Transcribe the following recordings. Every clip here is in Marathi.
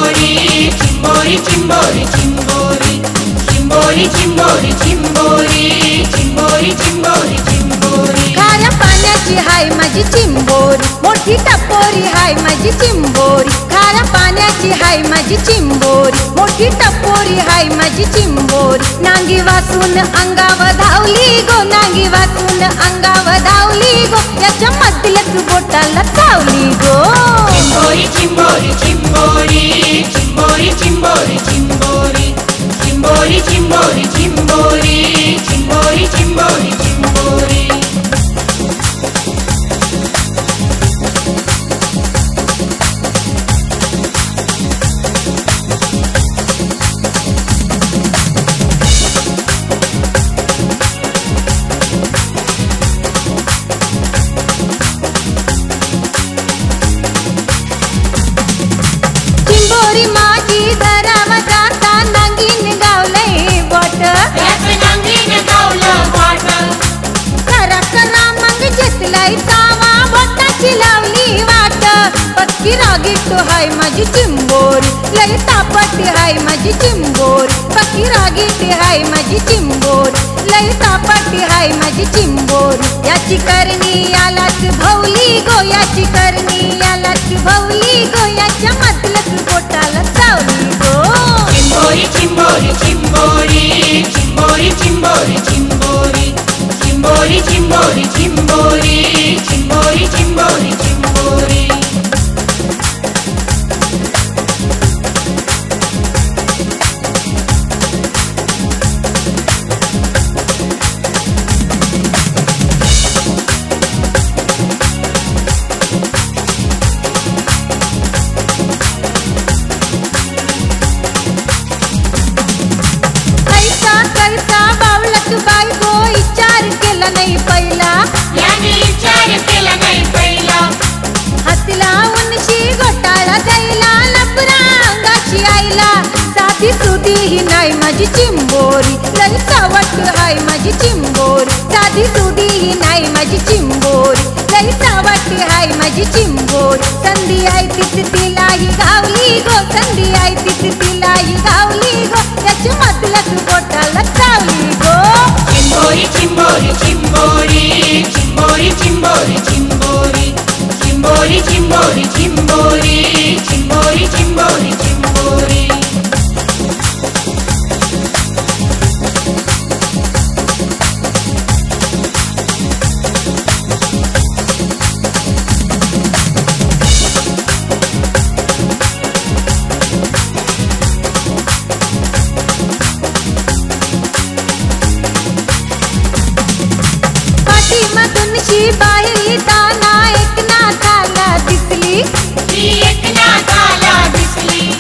चिंबोरी चिंबोरी चिंबोरी चिंबोरी चिंबोरी चिंबोरी चिंबोरी चिंबोरी चिंबोरी खाऱ्या पाण्याची हाय माझी चिंबोरी मोठी टपोरी हाय माझी चिंबोरी खाऱ्या पाण्याची हाय माझी चिंबोरी मोठी टपोरी हाय माझी चिंबोरी नांगी वासून अंगावर धावली गो नांगी वासून अंगावर धावली गो याच्या मधल्याच बोटाला चावली गो चिंबोरी चिंबोरी चिंबोरी चिंबोरी चिंबोरी चिंबोरी चिंबोरी चिंबोरी चिंबोरी चिंबोरी चिंबोरी चिंबोरी चिंबोरी माझी धराव जाता नांगीन गावलंय बोट नांगीन गावलं वाट करा करा मग घेतलाय तावा बोटाची लावली वाट पक्की रागीट हाय माझी चिंबोरी लय तापटी हाय माझी चिंबोरी पक्की रागीट हाय माझी चिंबोरी लय तापटी हाय माझी चिंबोरी याची करणी यालाच भवली गो याची करणी यालाच भवली गो याच्या मधलच बोटाला चावली गो चिंबोरी चिंबोरी चिंबोरी चिंबोरी चिंबोरी चिंबोरी चिंबोरी चिंबोरी चिंबोरी चिंबोरी चिंबोरी चिंबोरी ऐसा कैसा बावलत बाई गो विचार केला नाही पहिला याने विचार केला नाही पहिला हात लावून शी घोटाळा द्यायला लपरा अंगाची आईला साधी सुधी ही नाही माझी चिंबोरी लई सावट हाय माझी चिंबोरी साधी सुधी ही नाही माझी चिंबोरी लई सावट हाय माझी चिंबोरी संधी आई तीच तिलाही गावली गो संधी आई तीच तिलाही गावली गो त्याच्या मधल्याच बोटाला चावली गो चिंबोरी चिंबोरी चिंबोरी चिंबोरी चिंबोरी चिंबोरी चिंबोरी चिंबोरी चिंबोरी चिंबोरी चिंबोरी चिंबोरी पाठीमधून शी बाहेर येताना एक नाथाला दिसली ती एक नाथाला दिसली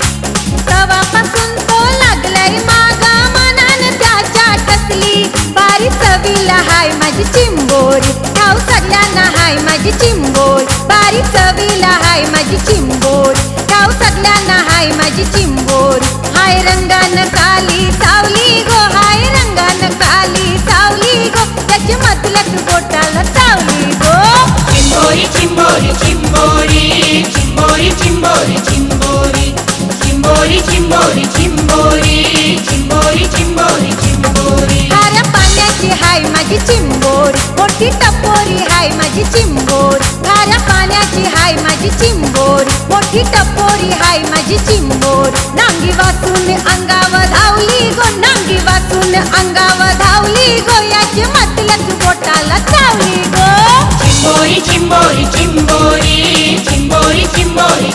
तेव्हापासून तो लागलाय मागा मनान त्याच्या टसली बारी चवीला हाय माझी चिंबोरी ठाव सगळ्यांना हाय माझी चिंबोरी बारी चवीला हाय माझी चिंबोरी ठाव सगळ्यांना हाय माझी चिंबोरी हाय रंगान काली सावली गो हाय रंगान काली सावली गो त्याची मधल्याच बोटाला चावली गो चिंबोरी चिंबोरी चिंबोरी चिंबोरी चिंबोरी चिंबोरी चिंबोरी चिंबोरी चिंबोरी चिंबोरी चिंबोरी चिंबोरी खाऱ्या पाण्याची हाय माझी चिंबोरी मोठी टपोरी हाय माझी चिंबोरी खाऱ्या पाण्याची हाय माझी चिंबोरी मोठी टपोरी हाय माझी चिंबोरी नांगी वासून अंगावर धावली गो नांगी वासून अंगावर धावली गो याच्या मधल्याच बोटाला चावली गो चिंबोरी चिंबोरी चिंबोरी चिंबोरी चिंबोरी